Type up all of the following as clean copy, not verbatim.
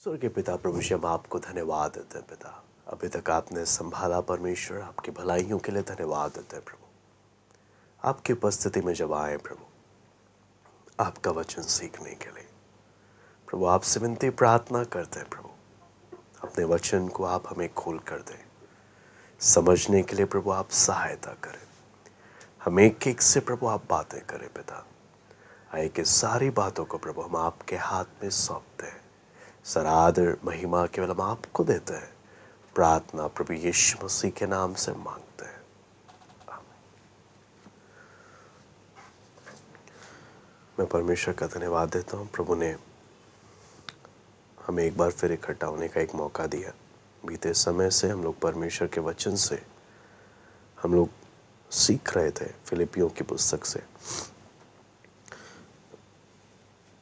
स्वर्गीय पिता प्रभु जी, हम आपको धन्यवाद देते हैं पिता। अभी तक आपने संभाला परमेश्वर, आपकी भलाइयों के लिए धन्यवाद देते हैं प्रभु। आपकी उपस्थिति में जब आए प्रभु, आपका वचन सीखने के लिए प्रभु आपसे विनती प्रार्थना करते हैं प्रभु, अपने वचन को आप हमें खोल कर दें। समझने के लिए प्रभु आप सहायता करें। हम एक एक से प्रभु आप बातें करें पिता। आए कि सारी बातों को प्रभु हम आपके हाथ में सौंपते हैं। सरादर महिमा केवल हम आपको देते हैं। प्रार्थना प्रभु यीशु मसीह के नाम से मांगते हैं, आमीन। मैं परमेश्वर का धन्यवाद देता हूँ। प्रभु ने हमें एक बार फिर इकट्ठा होने का एक मौका दिया। बीते समय से हम लोग परमेश्वर के वचन से हम लोग सीख रहे थे। फिलिपियों की पुस्तक से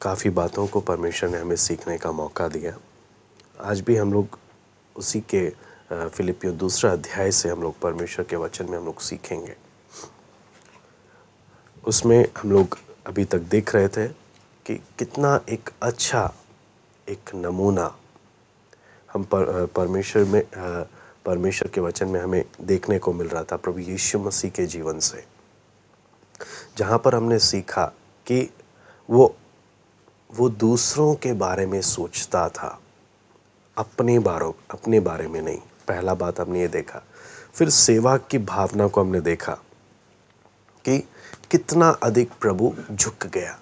काफ़ी बातों को परमेश्वर ने हमें सीखने का मौका दिया। आज भी हम लोग उसी के फिलिपियों दूसरा अध्याय से हम लोग परमेश्वर के वचन में हम लोग सीखेंगे। उसमें हम लोग अभी तक देख रहे थे कि कितना एक अच्छा एक नमूना हम परमेश्वर के वचन में हमें देखने को मिल रहा था प्रभु यीशु मसीह के जीवन से, जहाँ पर हमने सीखा कि वो दूसरों के बारे में सोचता था, अपने बारे में नहीं। पहला बात हमने ये देखा। फिर सेवा की भावना को हमने देखा कि कितना अधिक प्रभु झुक गया,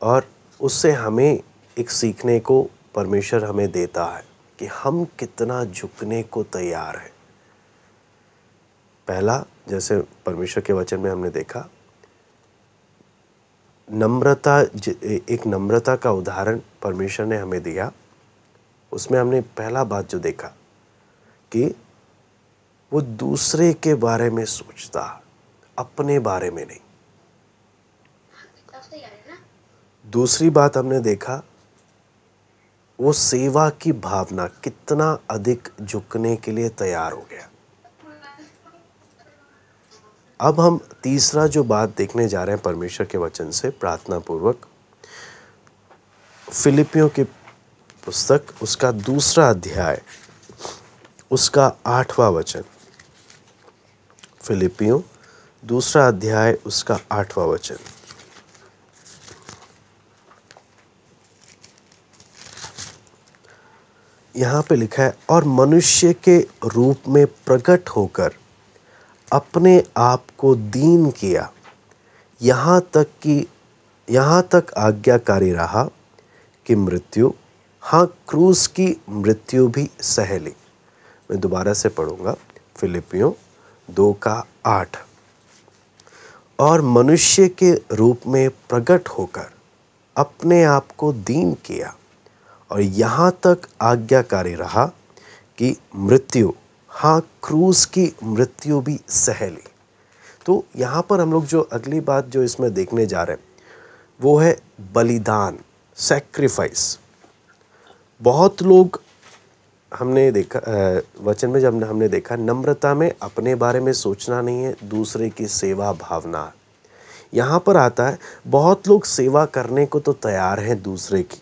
और उससे हमें एक सीखने को परमेश्वर हमें देता है कि हम कितना झुकने को तैयार हैं। पहला, जैसे परमेश्वर के वचन में हमने देखा, नम्रता, एक नम्रता का उदाहरण परमेश्वर ने हमें दिया। उसमें हमने पहला बात जो देखा कि वो दूसरे के बारे में सोचता, अपने बारे में नहीं। दूसरी बात हमने देखा, वो सेवा की भावना, कितना अधिक झुकने के लिए तैयार हो गया। अब हम तीसरा जो बात देखने जा रहे हैं परमेश्वर के वचन से प्रार्थना पूर्वक, फिलिपियों की पुस्तक उसका दूसरा अध्याय उसका 8वां वचन। फिलिपियों दूसरा अध्याय उसका 8वां वचन। यहाँ पे लिखा है, और मनुष्य के रूप में प्रकट होकर अपने आप को दीन किया, यहाँ तक आज्ञाकारी रहा कि मृत्यु, हाँ क्रूस की मृत्यु भी सह ली। मैं दोबारा से पढ़ूंगा, फिलिपियों 2:8। और मनुष्य के रूप में प्रकट होकर अपने आप को दीन किया, और यहाँ तक आज्ञाकारी रहा कि मृत्यु, हाँ क्रूस की मृत्यु भी सह ली। तो यहाँ पर हम लोग जो अगली बात जो इसमें देखने जा रहे हैं वो है बलिदान, सैक्रिफाइस। बहुत लोग हमने देखा वचन में, जब हमने देखा नम्रता में अपने बारे में सोचना नहीं है, दूसरे की सेवा भावना। यहाँ पर आता है बहुत लोग सेवा करने को तो तैयार हैं दूसरे की,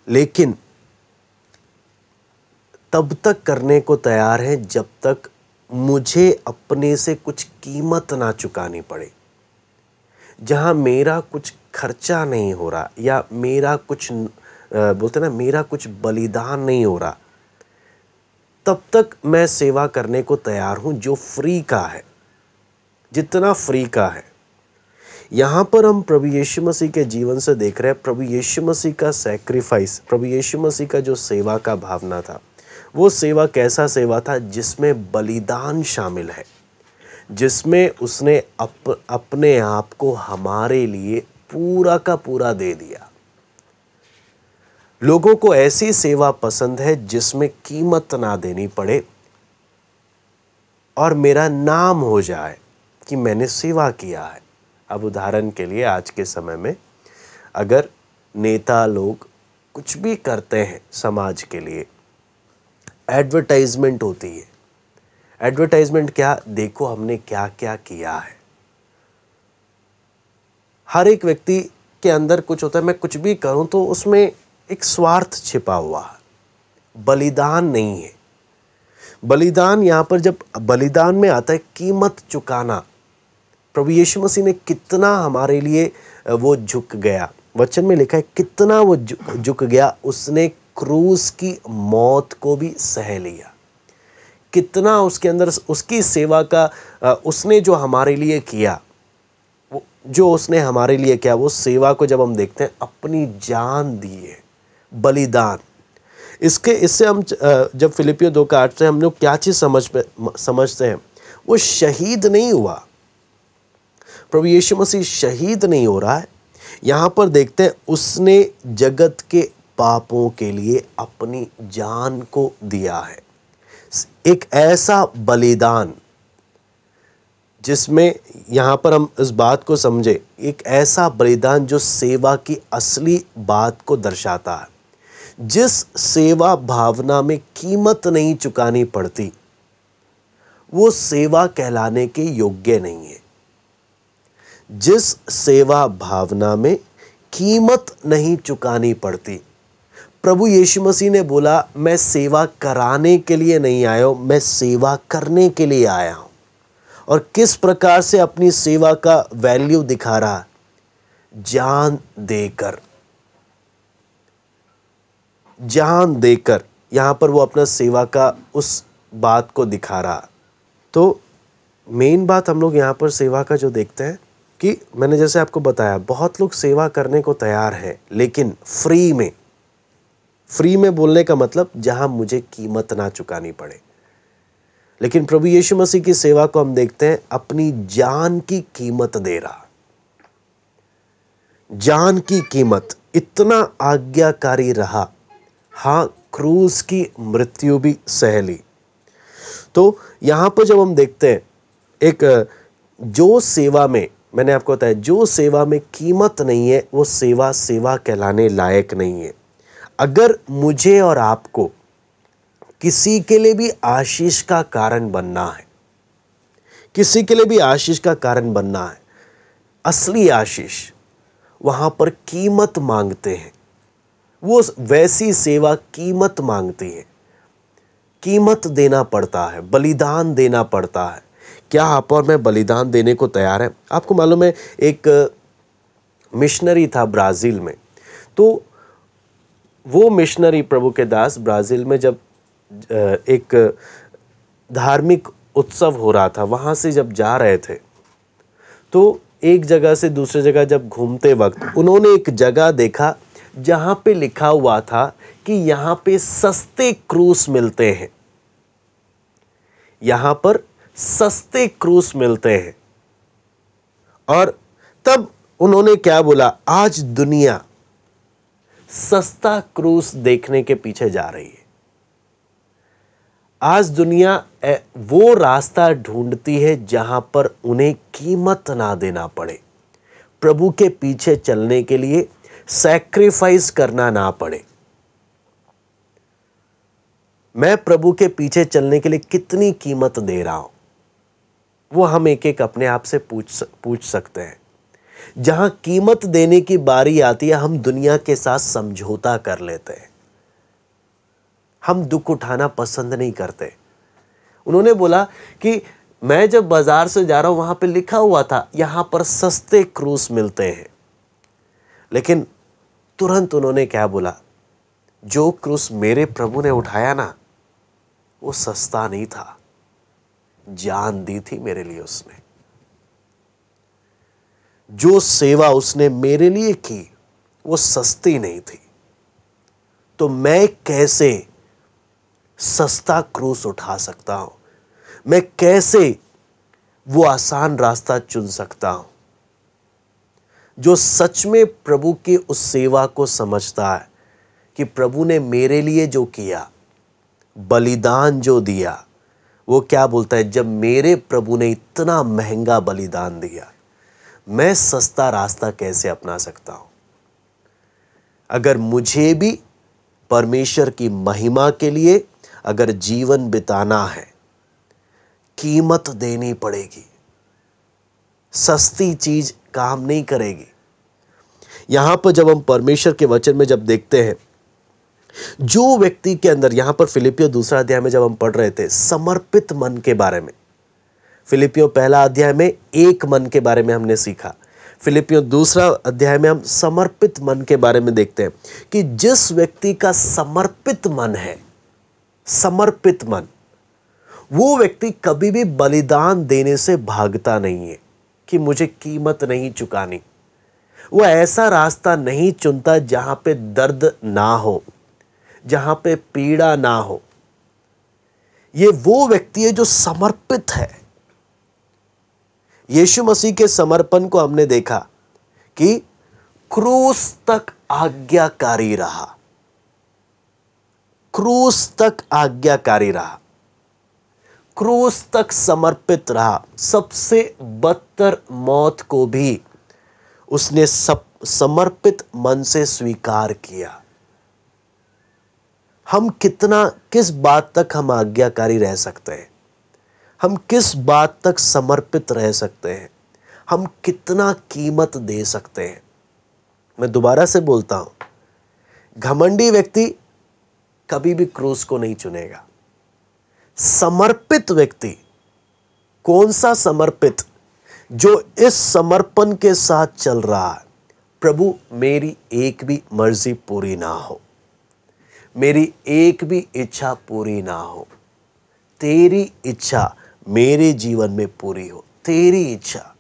लेकिन तब तक करने को तैयार हैं जब तक मुझे अपने से कुछ कीमत ना चुकानी पड़े। जहाँ मेरा कुछ खर्चा नहीं हो रहा, या मेरा कुछ बोलते ना, मेरा कुछ बलिदान नहीं हो रहा, तब तक मैं सेवा करने को तैयार हूं जो फ्री का है, जितना फ्री का है। यहाँ पर हम प्रभु यीशु मसीह के जीवन से देख रहे हैं, प्रभु यीशु मसीह का सैक्रिफाइस, प्रभु यीशु मसीह का जो सेवा का भावना था, वो सेवा कैसा सेवा था जिसमें बलिदान शामिल है, जिसमें उसने अपने आप को हमारे लिए पूरा का पूरा दे दिया। लोगों को ऐसी सेवा पसंद है जिसमें कीमत ना देनी पड़े और मेरा नाम हो जाए कि मैंने सेवा किया है। अब उदाहरण के लिए आज के समय में अगर नेता लोग कुछ भी करते हैं समाज के लिए, एडवर्टाइजमेंट होती है। एडवर्टाइजमेंट क्या? देखो हमने क्या क्या किया है। हर एक व्यक्ति के अंदर कुछ होता है, मैं कुछ भी करूं तो उसमें एक स्वार्थ छिपा हुआ है, बलिदान नहीं है। बलिदान यहाँ पर जब बलिदान में आता है कीमत चुकाना, प्रभु यीशु मसीह ने कितना हमारे लिए वो झुक गया। वचन में लिखा है कितना वो झुक गया, उसने क्रूस की मौत को भी सह लिया। कितना उसके अंदर उसकी सेवा का उसने जो हमारे लिए किया, जो उसने हमारे लिए किया, वो सेवा को जब हम देखते हैं, अपनी जान दी है, बलिदान। इससे हम जब फिलिपियों 2:8 से हम लोग क्या चीज़ समझते हैं, वो शहीद नहीं हुआ। प्रभु यीशु मसीह शहीद नहीं हो रहा है। यहाँ पर देखते हैं उसने जगत के पापों के लिए अपनी जान को दिया है। एक ऐसा बलिदान जिसमें यहाँ पर हम इस बात को समझे, एक ऐसा बलिदान जो सेवा की असली बात को दर्शाता है। जिस सेवा भावना में कीमत नहीं चुकानी पड़ती, वो सेवा कहलाने के योग्य नहीं है। जिस सेवा भावना में कीमत नहीं चुकानी पड़ती, प्रभु यीशु मसीह ने बोला मैं सेवा कराने के लिए नहीं आया हूं, मैं सेवा करने के लिए आया हूं। और किस प्रकार से अपनी सेवा का वैल्यू दिखा रहा है, जान देकर। जान देकर यहां पर वो अपना सेवा का उस बात को दिखा रहा। तो मेन बात हम लोग यहां पर सेवा का जो देखते हैं कि मैंने जैसे आपको बताया, बहुत लोग सेवा करने को तैयार हैं, लेकिन फ्री में बोलने का मतलब जहां मुझे कीमत ना चुकानी पड़े। लेकिन प्रभु यीशु मसीह की सेवा को हम देखते हैं अपनी जान की कीमत दे रहा। जान की कीमत, इतना आज्ञाकारी रहा, हाँ क्रूस की मृत्यु भी सह ली। तो यहां पर जब हम देखते हैं एक जो सेवा में, मैंने आपको बताया, जो सेवा में कीमत नहीं है वो सेवा कहलाने लायक नहीं है। अगर मुझे और आपको किसी के लिए भी आशीष का कारण बनना है, किसी के लिए भी आशीष का कारण बनना है, असली आशीष, वहां पर कीमत मांगते हैं। वो वैसी सेवा कीमत मांगती है, कीमत देना पड़ता है, बलिदान देना पड़ता है। क्या आप और मैं बलिदान देने को तैयार हैं? आपको मालूम है एक मिशनरी था ब्राज़ील में। तो वो मिशनरी, प्रभु के दास, ब्राज़ील में जब एक धार्मिक उत्सव हो रहा था, वहाँ से जब जा रहे थे, तो एक जगह से दूसरे जगह जब घूमते वक्त उन्होंने एक जगह देखा जहाँ पे लिखा हुआ था कि यहाँ पे सस्ते क्रूस मिलते हैं, यहाँ पर सस्ते क्रूस मिलते हैं। और तब उन्होंने क्या बोला, आज दुनिया सस्ता क्रूस देखने के पीछे जा रही है। आज दुनिया वो रास्ता ढूंढती है जहां पर उन्हें कीमत ना देना पड़े, प्रभु के पीछे चलने के लिए सैक्रिफाइस करना ना पड़े। मैं प्रभु के पीछे चलने के लिए कितनी कीमत दे रहा हूं, वो हम एक एक अपने आप से पूछ सकते हैं। जहां कीमत देने की बारी आती है, हम दुनिया के साथ समझौता कर लेते हैं, हम दुख उठाना पसंद नहीं करते। उन्होंने बोला कि मैं जब बाजार से जा रहा हूं, वहां पे लिखा हुआ था यहां पर सस्ते क्रूस मिलते हैं, लेकिन तुरंत उन्होंने क्या बोला, जो क्रूस मेरे प्रभु ने उठाया ना, वो सस्ता नहीं था, जान दी थी मेरे लिए उसने। जो सेवा उसने मेरे लिए की वो सस्ती नहीं थी। तो मैं कैसे सस्ता क्रूस उठा सकता हूं? मैं कैसे वो आसान रास्ता चुन सकता हूं? जो सच में प्रभु की उस सेवा को समझता है कि प्रभु ने मेरे लिए जो किया, बलिदान जो दिया, वो क्या बोलता है, जब मेरे प्रभु ने इतना महंगा बलिदान दिया, मैं सस्ता रास्ता कैसे अपना सकता हूं? अगर मुझे भी परमेश्वर की महिमा के लिए अगर जीवन बिताना है, कीमत देनी पड़ेगी। सस्ती चीज काम नहीं करेगी। यहां पर जब हम परमेश्वर के वचन में जब देखते हैं जो व्यक्ति के अंदर, यहां पर फिलिपियो दूसरा अध्याय में जब हम पढ़ रहे थे समर्पित मन के बारे में, फिलिपियो पहला अध्याय में एक मन के बारे में हमने सीखा, फिलिपियो दूसरा अध्याय में हम समर्पित मन के बारे में देखते हैं कि जिस व्यक्ति का समर्पित मन है, समर्पित मन, वो व्यक्ति कभी भी बलिदान देने से भागता नहीं है कि मुझे कीमत नहीं चुकानी। वो ऐसा रास्ता नहीं चुनता जहां पे दर्द ना हो, जहां पे पीड़ा ना हो। ये वो व्यक्ति है जो समर्पित है। यीशु मसीह के समर्पण को हमने देखा कि क्रूस तक आज्ञाकारी रहा, क्रूस तक आज्ञाकारी रहा, क्रूस तक समर्पित रहा। सबसे बदतर मौत को भी उसने समर्पित मन से स्वीकार किया। हम किस बात तक हम आज्ञाकारी रह सकते हैं, हम किस बात तक समर्पित रह सकते हैं, हम कितना कीमत दे सकते हैं। मैं दोबारा से बोलता हूं, घमंडी व्यक्ति कभी भी क्रूस को नहीं चुनेगा। समर्पित व्यक्ति, कौन सा समर्पित? जो इस समर्पण के साथ चल रहा है, प्रभु मेरी एक भी मर्जी पूरी ना हो, मेरी एक भी इच्छा पूरी ना हो, तेरी इच्छा मेरे जीवन में पूरी हो, तेरी इच्छा।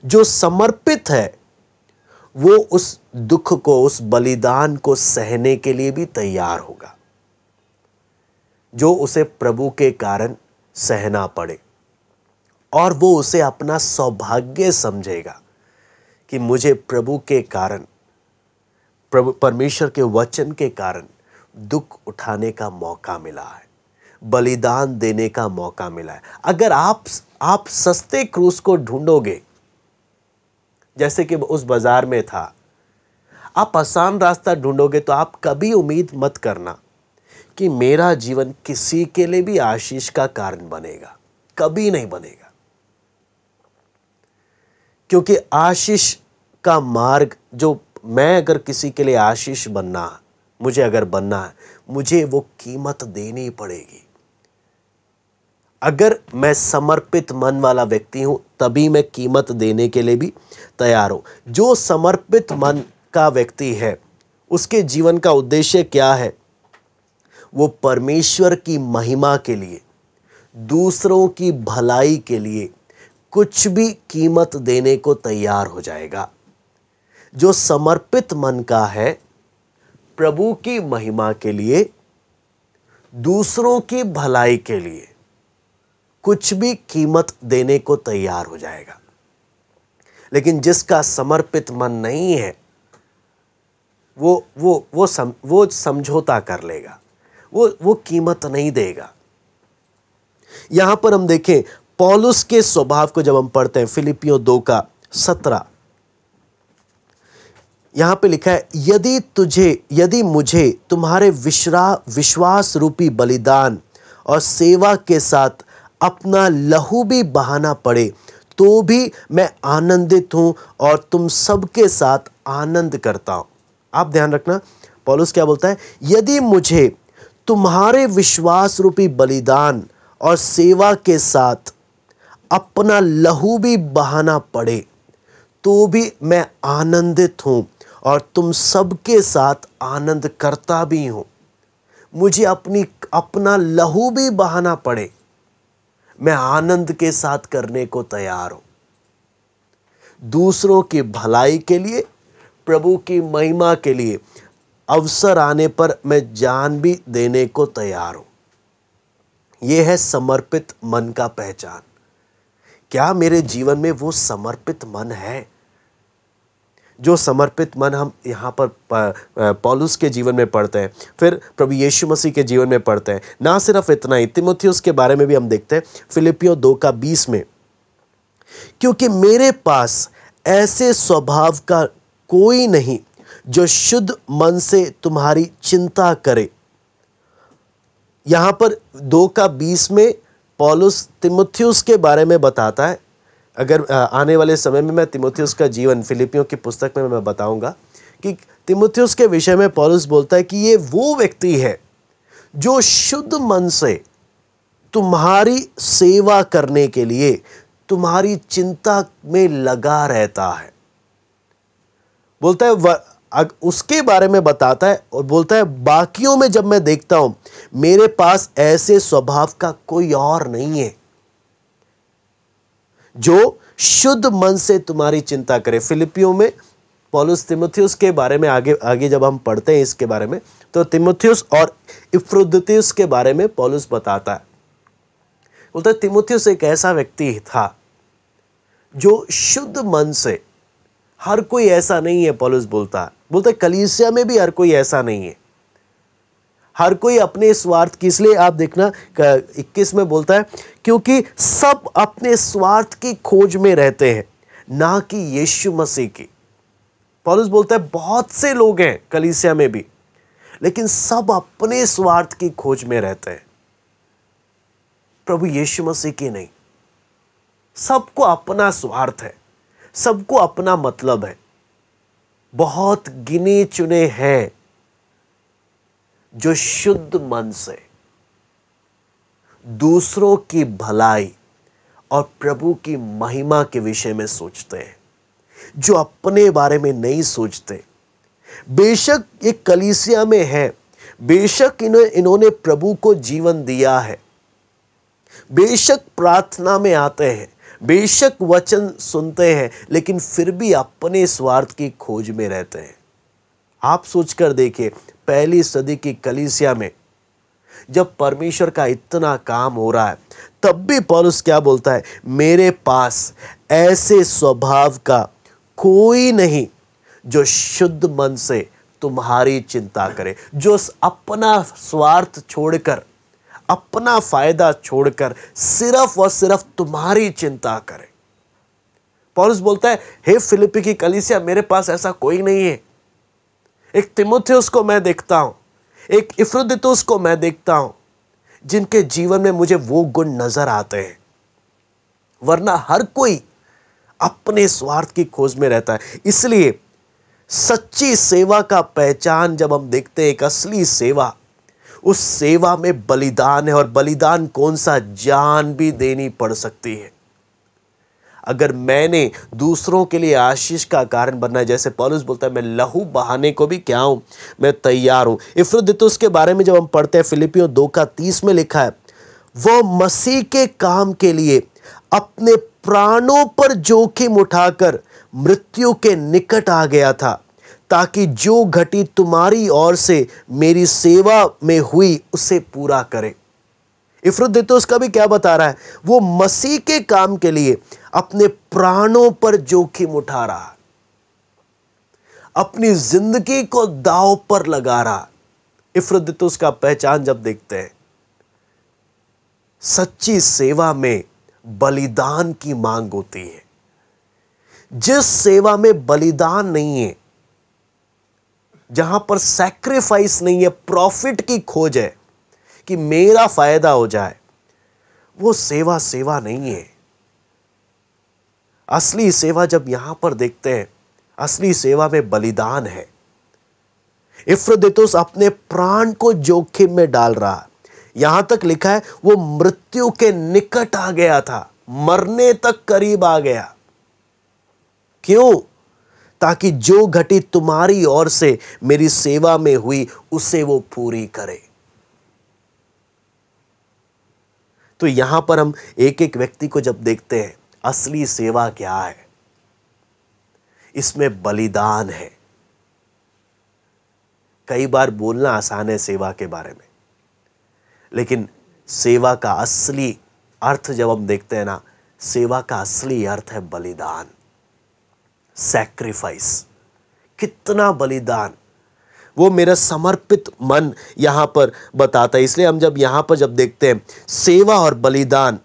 जो समर्पित है वो उस दुख को, उस बलिदान को सहने के लिए भी तैयार होगा जो उसे प्रभु के कारण सहना पड़े, और वो उसे अपना सौभाग्य समझेगा कि मुझे प्रभु के कारण, प्रभु परमेश्वर के वचन के कारण दुख उठाने का मौका मिला है, बलिदान देने का मौका मिला है। अगर आप सस्ते क्रूस को ढूंढोगे, जैसे कि उस बाजार में था, आप आसान रास्ता ढूंढोगे, तो आप कभी उम्मीद मत करना कि मेरा जीवन किसी के लिए भी आशीष का कारण बनेगा। कभी नहीं बनेगा, क्योंकि आशीष का मार्ग, जो मैं अगर किसी के लिए आशीष बनना, मुझे अगर बनना है, मुझे वो कीमत देनी पड़ेगी। अगर मैं समर्पित मन वाला व्यक्ति हूं, तभी मैं कीमत देने के लिए भी तैयार हूं। जो समर्पित मन का व्यक्ति है, उसके जीवन का उद्देश्य क्या है? वो परमेश्वर की महिमा के लिए, दूसरों की भलाई के लिए कुछ भी कीमत देने को तैयार हो जाएगा। जो समर्पित मन का है, प्रभु की महिमा के लिए, दूसरों की भलाई के लिए कुछ भी कीमत देने को तैयार हो जाएगा। लेकिन जिसका समर्पित मन नहीं है, वो समझौता कर लेगा, वो कीमत नहीं देगा। यहां पर हम देखें पौलुस के स्वभाव को जब हम पढ़ते हैं, फिलिपियों 2:17, यहां पे लिखा है, यदि मुझे तुम्हारे विश्वास रूपी बलिदान और सेवा के साथ अपना लहू भी बहाना पड़े, तो भी मैं आनंदित हूं और तुम सबके साथ आनंद करता हूं। आप ध्यान रखना, पौलुस क्या बोलता है? यदि मुझे तुम्हारे विश्वास रूपी बलिदान और सेवा के साथ अपना लहू भी बहाना पड़े, तो भी मैं आनंदित हूं और तुम सबके साथ आनंद करता भी हूं। मुझे अपना लहू भी बहाना पड़े, मैं आनंद के साथ करने को तैयार हूं। दूसरों की भलाई के लिए, प्रभु की महिमा के लिए अवसर आने पर मैं जान भी देने को तैयार हूं। यह है समर्पित मन का पहचान। क्या मेरे जीवन में वो समर्पित मन है? जो समर्पित मन हम यहाँ पर पौलुस के जीवन में पढ़ते हैं, फिर प्रभु यीशु मसीह के जीवन में पढ़ते हैं। ना सिर्फ इतना ही, तीमुथियुस के बारे में भी हम देखते हैं फिलिपियों 2:20 में, क्योंकि मेरे पास ऐसे स्वभाव का कोई नहीं जो शुद्ध मन से तुम्हारी चिंता करे। यहां पर 2:20 में पौलुस तीमुथियुस के बारे में बताता है। अगर आने वाले समय में मैं तीमुथियुस का जीवन फिलिपियों की पुस्तक में मैं बताऊंगा कि तीमुथियुस के विषय में पौलुस बोलता है कि ये वो व्यक्ति है जो शुद्ध मन से तुम्हारी सेवा करने के लिए तुम्हारी चिंता में लगा रहता है। बोलता है उसके बारे में बताता है और बोलता है बाकियों में जब मैं देखता हूं मेरे पास ऐसे स्वभाव का कोई और नहीं है जो शुद्ध मन से तुम्हारी चिंता करे। फिलिपियों में पौलुस तीमुथियुस के बारे में आगे जब हम पढ़ते हैं इसके बारे में, तो तीमुथियुस और इफ्रुदितुस के बारे में पौलुस बताता है। बोलता है तीमुथियुस एक ऐसा व्यक्ति था जो शुद्ध मन से, हर कोई ऐसा नहीं है पौलुस बोलता है कलीसिया में भी हर कोई ऐसा नहीं है, हर कोई अपने स्वार्थ की, इसलिए आप देखना 21 में बोलता है क्योंकि सब अपने स्वार्थ की खोज में रहते हैं ना कि यीशु मसीह की। पौलुस बोलता है बहुत से लोग हैं कलीसिया में भी, लेकिन सब अपने स्वार्थ की खोज में रहते हैं, प्रभु यीशु मसीह की नहीं। सबको अपना स्वार्थ है, सबको अपना मतलब है। बहुत गिने चुने हैं जो शुद्ध मन से दूसरों की भलाई और प्रभु की महिमा के विषय में सोचते हैं, जो अपने बारे में नहीं सोचते। बेशक ये कलीसिया में है, बेशक इन्होंने प्रभु को जीवन दिया है, बेशक प्रार्थना में आते हैं, बेशक वचन सुनते हैं, लेकिन फिर भी अपने स्वार्थ की खोज में रहते हैं। आप सोचकर देखिए पहली सदी की कलीसिया में जब परमेश्वर का इतना काम हो रहा है, तब भी पौलुस क्या बोलता है, मेरे पास ऐसे स्वभाव का कोई नहीं जो शुद्ध मन से तुम्हारी चिंता करे, जो अपना स्वार्थ छोड़कर, अपना फायदा छोड़कर सिर्फ और सिर्फ तुम्हारी चिंता करे। पौलुस बोलता है हे फिलिप्पी की कलीसिया, मेरे पास ऐसा कोई नहीं है। एक तीमुथियुस को मैं देखता हूं, एक इफ्रुदितुस को मैं देखता हूं, जिनके जीवन में मुझे वो गुण नजर आते हैं, वरना हर कोई अपने स्वार्थ की खोज में रहता है। इसलिए सच्ची सेवा का पहचान जब हम देखते हैं, एक असली सेवा, उस सेवा में बलिदान है। और बलिदान कौन सा, जान भी देनी पड़ सकती है। अगर मैंने दूसरों के लिए आशीष का कारण बनना है, जैसे पौलुस बोलता है मैं लहू बहाने को भी क्या हूं, मैं तैयार हूं। इफ्रुदितुस के बारे में जब हम पढ़ते हैं, फिलिपियों 2:30 में लिखा है, वो मसीह के काम के लिए अपने प्राणों पर जोखिम उठाकर मृत्यु के निकट आ गया था, ताकि जो घटी तुम्हारी ओर से मेरी सेवा में हुई उसे पूरा करे। इफ्रुदितुस का भी क्या बता रहा है, वो मसीह के काम के लिए अपने प्राणों पर जोखिम उठा रहा है, अपनी जिंदगी को दांव पर लगा रहा। इफ्रुदितुस का पहचान जब देखते हैं, सच्ची सेवा में बलिदान की मांग होती है। जिस सेवा में बलिदान नहीं है, जहां पर सैक्रिफाइस नहीं है, प्रॉफिट की खोज है कि मेरा फायदा हो जाए, वो सेवा सेवा नहीं है। असली सेवा जब यहां पर देखते हैं, असली सेवा में बलिदान है। इफ्रुदितुस अपने प्राण को जोखिम में डाल रहा है। यहां तक लिखा है वो मृत्यु के निकट आ गया था, मरने तक करीब आ गया। क्यों? ताकि जो घटी तुम्हारी ओर से मेरी सेवा में हुई उसे वो पूरी करे। तो यहां पर हम एक एक व्यक्ति को जब देखते हैं, असली सेवा क्या है, इसमें बलिदान है। कई बार बोलना आसान है सेवा के बारे में, लेकिन सेवा का असली अर्थ जब हम देखते हैं ना, सेवा का असली अर्थ है बलिदान, सैक्रिफाइस। कितना बलिदान, वो मेरा समर्पित मन यहां पर बताता है। इसलिए हम जब यहां पर जब देखते हैं सेवा और बलिदान,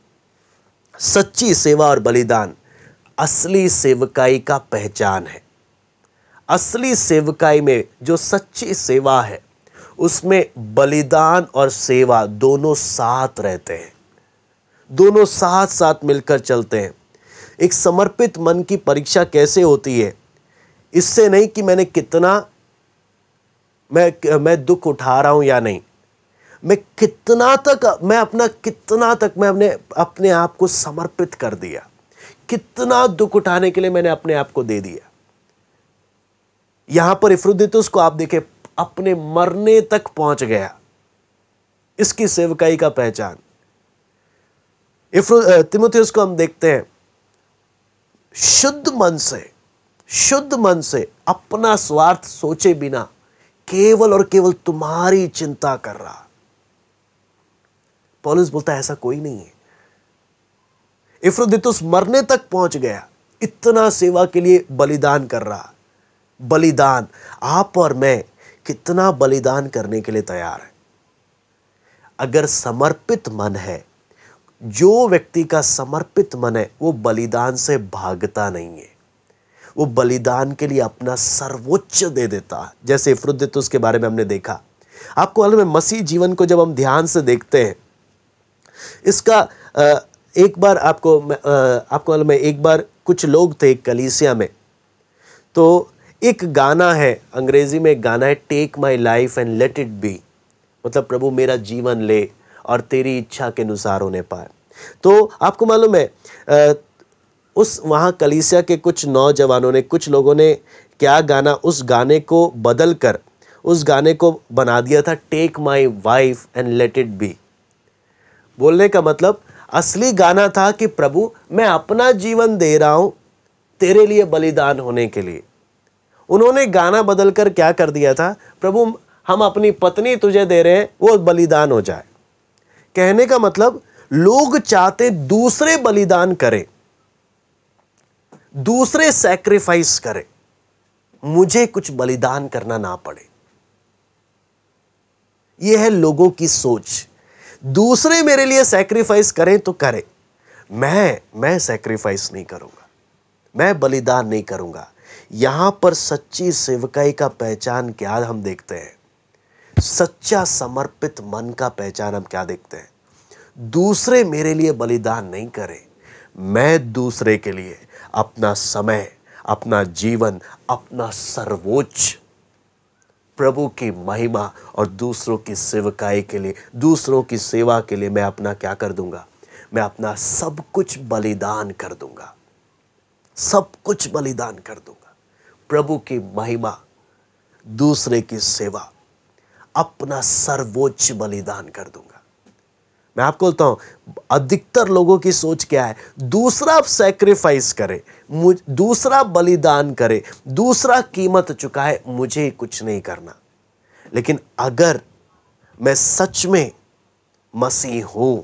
सच्ची सेवा और बलिदान असली सेवकाई का पहचान है। असली सेवकाई में जो सच्ची सेवा है, उसमें बलिदान और सेवा दोनों साथ रहते हैं, दोनों साथ साथ मिलकर चलते हैं। एक समर्पित मन की परीक्षा कैसे होती है? इससे नहीं कि मैंने कितना मैं दुख उठा रहा हूं या नहीं, मैं अपने अपने आप को समर्पित कर दिया, कितना दुख उठाने के लिए मैंने अपने आप को दे दिया। यहां पर इफ्रुदितुस को आप देखें, अपने मरने तक पहुंच गया। इसकी सेवकाई का पहचान। तिमुथियुस को हम देखते हैं, शुद्ध मन से अपना स्वार्थ सोचे बिना केवल और केवल तुम्हारी चिंता कर रहा। पौलुस बोलता है ऐसा कोई नहीं है। इफ्रुदितुस मरने तक पहुंच गया, इतना सेवा के लिए बलिदान कर रहा। बलिदान, आप और मैं कितना बलिदान करने के लिए तैयार है। अगर समर्पित मन है, जो व्यक्ति का समर्पित मन है, वो बलिदान से भागता नहीं है, वो बलिदान के लिए अपना सर्वोच्च दे देता है। जैसे इफ्रुदितुस के बारे में हमने देखा। आपको मालूम है, मसीह जीवन को जब हम ध्यान से देखते हैं, इसका एक बार आपको मालूम है, एक बार कुछ लोग थे कलीसिया में, तो एक गाना है, अंग्रेजी में एक गाना है, take my life and let it be, मतलब प्रभु मेरा जीवन ले और तेरी इच्छा के अनुसार होने पाए। तो आपको मालूम है, उस वहाँ कलीसिया के कुछ नौजवानों ने, कुछ लोगों ने क्या गाना, उस गाने को बदल कर उस गाने को बना दिया था, take my wife and let it be. बोलने का मतलब असली गाना था कि प्रभु मैं अपना जीवन दे रहा हूं तेरे लिए बलिदान होने के लिए। उन्होंने गाना बदलकर क्या कर दिया था, प्रभु हम अपनी पत्नी तुझे दे रहे हैं, वो बलिदान हो जाए। कहने का मतलब लोग चाहते दूसरे बलिदान करें, दूसरे सैक्रिफाइस करें, मुझे कुछ बलिदान करना ना पड़े। यह है लोगों की सोच। दूसरे मेरे लिए सैक्रिफाइस करें तो करें, मैं सैक्रिफाइस नहीं करूंगा, मैं बलिदान नहीं करूंगा। यहां पर सच्ची सेवकाई का पहचान क्या हम देखते हैं, सच्चा समर्पित मन का पहचान हम क्या देखते हैं, दूसरे मेरे लिए बलिदान नहीं करें, मैं दूसरे के लिए अपना समय, अपना जीवन, अपना सर्वोच्च प्रभु की महिमा और दूसरों की सेवकाई के लिए, दूसरों की सेवा के लिए मैं अपना क्या कर दूंगा, मैं अपना सब कुछ बलिदान कर दूंगा, सब कुछ बलिदान कर दूंगा। प्रभु की महिमा, दूसरे की सेवा, अपना सर्वोच्च बलिदान कर दूंगा। मैं आपको बोलता हूं, अधिकतर लोगों की सोच क्या है, दूसरा सैक्रिफाइस करे, दूसरा बलिदान करे, दूसरा कीमत चुकाए, मुझे कुछ नहीं करना। लेकिन अगर मैं सच में मसीह हूं,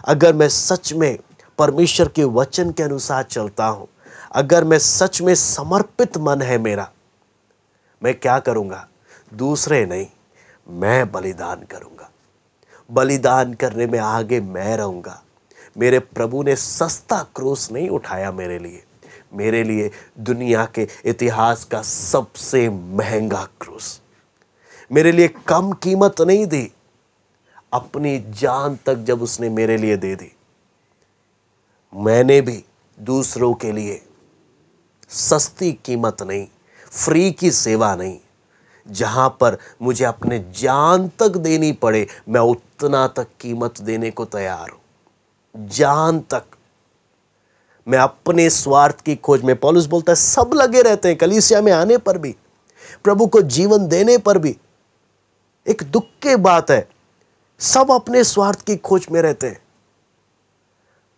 अगर मैं सच में परमेश्वर के वचन के अनुसार चलता हूं, अगर मैं सच में समर्पित मन है मेरा, मैं क्या करूंगा, दूसरे नहीं, मैं बलिदान करूंगा। बलिदान करने में आगे मैं रहूंगा। मेरे प्रभु ने सस्ता क्रूस नहीं उठाया मेरे लिए दुनिया के इतिहास का सबसे महंगा क्रूस, मेरे लिए कम कीमत नहीं दी, अपनी जान तक जब उसने मेरे लिए दे दी, मैंने भी दूसरों के लिए सस्ती कीमत नहीं, फ्री की सेवा नहीं, जहां पर मुझे अपने जान तक देनी पड़े, मैं उतना तक कीमत देने को तैयार हूं, जान तक। मैं अपने स्वार्थ की खोज में, पौलुस बोलता है सब लगे रहते हैं, कलीसिया में आने पर भी, प्रभु को जीवन देने पर भी। एक दुख की बात है, सब अपने स्वार्थ की खोज में रहते हैं।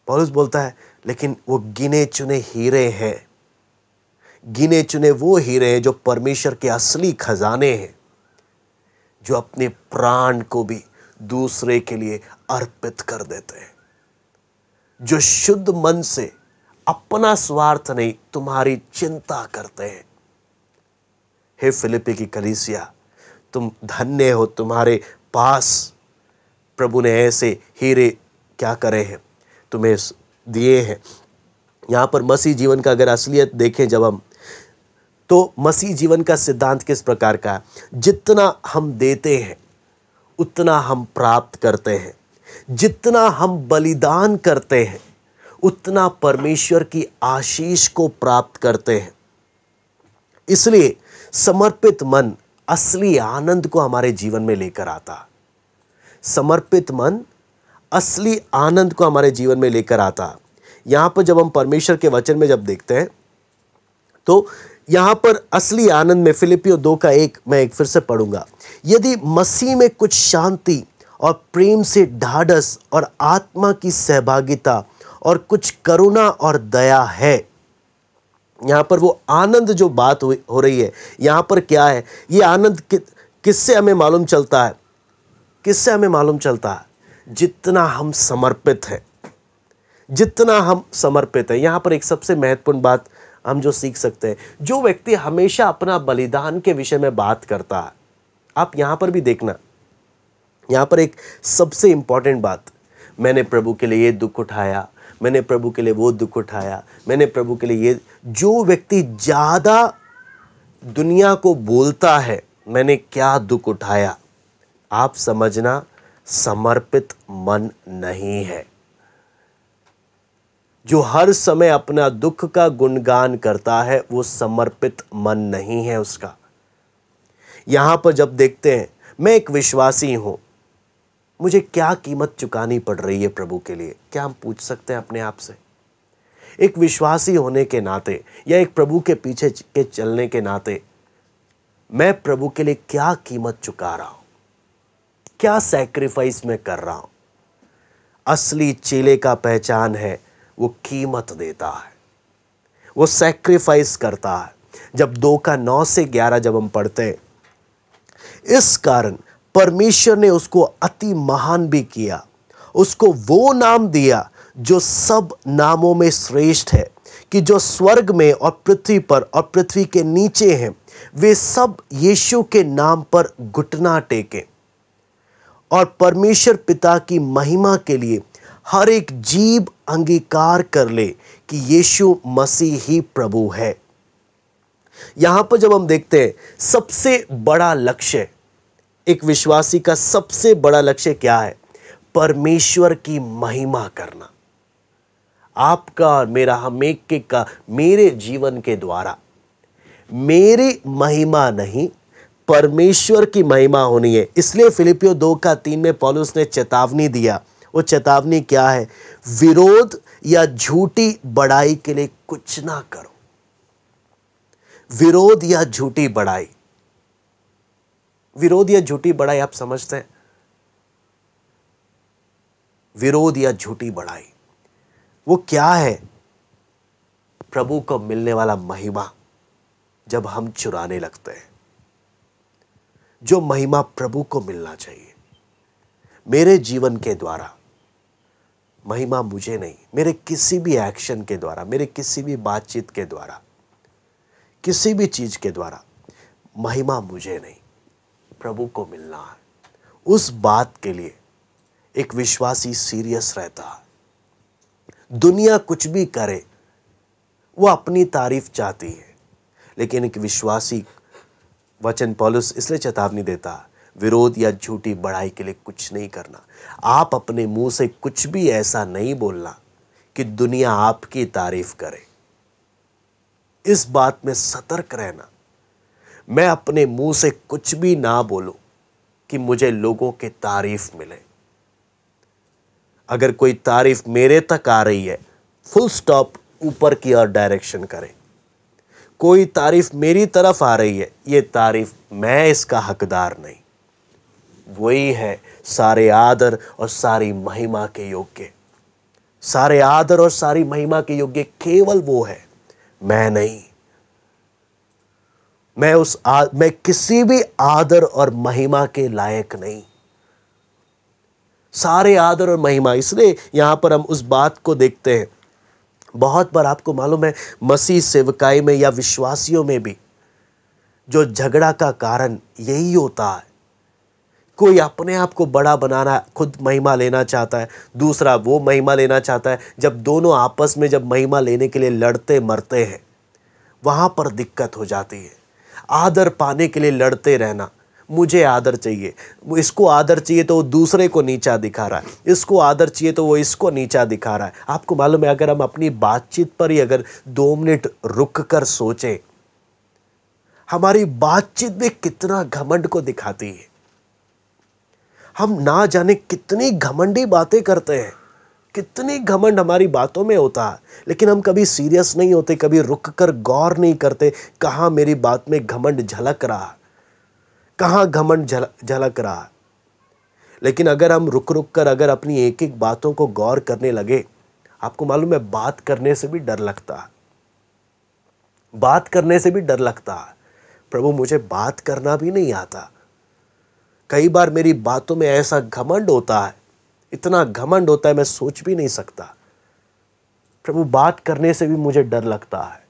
पौलुस बोलता है लेकिन वो गिने चुने हीरे हैं, गिने चुने वो हीरे हैं जो परमेश्वर के असली खजाने हैं, जो अपने प्राण को भी दूसरे के लिए अर्पित कर देते हैं, जो शुद्ध मन से अपना स्वार्थ नहीं तुम्हारी चिंता करते हैं। हे फिलिप्पी की कलीसिया, तुम धन्य हो, तुम्हारे पास प्रभु ने ऐसे हीरे क्या करे हैं, तुम्हें दिए हैं। यहां पर मसीह जीवन का अगर असलियत देखें जब हम, तो मसीह जीवन का सिद्धांत किस प्रकार का है, जितना हम देते हैं उतना हम प्राप्त करते हैं, जितना हम बलिदान करते हैं उतना परमेश्वर की आशीष को प्राप्त करते हैं। इसलिए समर्पित मन असली आनंद को हमारे जीवन में लेकर आता है। समर्पित मन असली आनंद को हमारे जीवन में लेकर आता है। यहां पर जब हम परमेश्वर के वचन में जब देखते हैं तो यहां पर असली आनंद में फिलिपियों 2:1 मैं एक फिर से पढ़ूंगा। यदि मसीह में कुछ शांति और प्रेम से ढाढ़स और आत्मा की सहभागिता और कुछ करुणा और दया है। यहां पर वो आनंद जो बात हो रही है, यहां पर क्या है? ये आनंद किससे हमें मालूम चलता है? किससे हमें मालूम चलता है? जितना हम समर्पित हैं, जितना हम समर्पित हैं। यहां पर एक सबसे महत्वपूर्ण बात हम जो सीख सकते हैं, जो व्यक्ति हमेशा अपना बलिदान के विषय में बात करता है, आप यहां पर भी देखना, यहां पर एक सबसे इंपॉर्टेंट बात, मैंने प्रभु के लिए ये दुख उठाया, मैंने प्रभु के लिए वो दुख उठाया, मैंने प्रभु के लिए ये, जो व्यक्ति ज्यादा दुनिया को बोलता है मैंने क्या दुख उठाया, आप समझना समर्पित मन नहीं है। जो हर समय अपना दुख का गुणगान करता है वो समर्पित मन नहीं है उसका। यहां पर जब देखते हैं, मैं एक विश्वासी हूं, मुझे क्या कीमत चुकानी पड़ रही है प्रभु के लिए, क्या हम पूछ सकते हैं अपने आप से? एक विश्वासी होने के नाते या एक प्रभु के पीछे के चलने के नाते मैं प्रभु के लिए क्या कीमत चुका रहा हूं, क्या सैक्रिफाइस मैं कर रहा हूं? असली चेले का पहचान है वो कीमत देता है, वो सैक्रिफाइस करता है। जब 2:9 से 11 जब हम पढ़ते हैं, इस कारण परमेश्वर ने उसको अति महान भी किया, उसको वो नाम दिया जो सब नामों में श्रेष्ठ है, कि जो स्वर्ग में और पृथ्वी पर और पृथ्वी के नीचे हैं वे सब यीशु के नाम पर घुटना टेकें और परमेश्वर पिता की महिमा के लिए हर एक जीभ अंगीकार कर ले कि यीशु मसीह ही प्रभु है। यहां पर जब हम देखते हैं, सबसे बड़ा लक्ष्य, एक विश्वासी का सबसे बड़ा लक्ष्य क्या है? परमेश्वर की महिमा करना। आपका और मेरा, हम एक के का, मेरे जीवन के द्वारा मेरी महिमा नहीं, परमेश्वर की महिमा होनी है। इसलिए फिलिपियों 2:3 में पौलुस ने चेतावनी दिया। वो चेतावनी क्या है? विरोध या झूठी बड़ाई के लिए कुछ ना करो। विरोध या झूठी बड़ाई, विरोध या झूठी बड़ाई आप समझते हैं? विरोध या झूठी बड़ाई वो क्या है? प्रभु को मिलने वाला महिमा जब हम चुराने लगते हैं। जो महिमा प्रभु को मिलना चाहिए मेरे जीवन के द्वारा, महिमा मुझे नहीं, मेरे किसी भी एक्शन के द्वारा, मेरे किसी भी बातचीत के द्वारा, किसी भी चीज के द्वारा, महिमा मुझे नहीं, प्रभु को मिलना है। उस बात के लिए एक विश्वासी सीरियस रहता है। दुनिया कुछ भी करे, वो अपनी तारीफ चाहती है, लेकिन एक विश्वासी, वचन पौलुस इसलिए चेतावनी देता है, विरोध या झूठी बड़ाई के लिए कुछ नहीं करना। आप अपने मुंह से कुछ भी ऐसा नहीं बोलना कि दुनिया आपकी तारीफ करे। इस बात में सतर्क रहना। मैं अपने मुंह से कुछ भी ना बोलूं कि मुझे लोगों की तारीफ मिले। अगर कोई तारीफ मेरे तक आ रही है, फुल स्टॉप, ऊपर की ओर डायरेक्शन करें। कोई तारीफ मेरी तरफ आ रही है, ये तारीफ मैं इसका हकदार नहीं, वही है सारे आदर और सारी महिमा के योग्य। सारे आदर और सारी महिमा के योग्य केवल वो है, मैं नहीं। मैं किसी भी आदर और महिमा के लायक नहीं। सारे आदर और महिमा, इसलिए यहां पर हम उस बात को देखते हैं। बहुत बार आपको मालूम है, मसीह सेवकाई में या विश्वासियों में भी जो झगड़ा का कारण यही होता है। कोई अपने आप को बड़ा बनाना, खुद महिमा लेना चाहता है, दूसरा वो महिमा लेना चाहता है। जब दोनों आपस में जब महिमा लेने के लिए लड़ते मरते हैं, वहां पर दिक्कत हो जाती है। आदर पाने के लिए लड़ते रहना, मुझे आदर चाहिए, इसको आदर चाहिए तो वो दूसरे को नीचा दिखा रहा है, इसको आदर चाहिए तो वो इसको नीचा दिखा रहा है। आपको मालूम है, अगर हम अपनी बातचीत पर ही अगर 2 मिनट रुक कर सोचें, हमारी बातचीत में कितना घमंड को दिखाती है। हम ना जाने कितनी घमंडी बातें करते हैं, कितनी घमंड हमारी बातों में होता है, लेकिन हम कभी सीरियस नहीं होते, कभी रुक कर गौर नहीं करते कहाँ मेरी बात में घमंड झलक रहा है, कहाँ घमंड झलक रहा है। लेकिन अगर हम रुक रुक कर अगर अपनी एक एक बातों को गौर करने लगे, आपको मालूम है बात करने से भी डर लगता है, बात करने से भी डर लगता है। प्रभु मुझे बात करना भी नहीं आता, कई बार मेरी बातों में ऐसा घमंड होता है, इतना घमंड होता है मैं सोच भी नहीं सकता। प्रभु बात करने से भी मुझे डर लगता है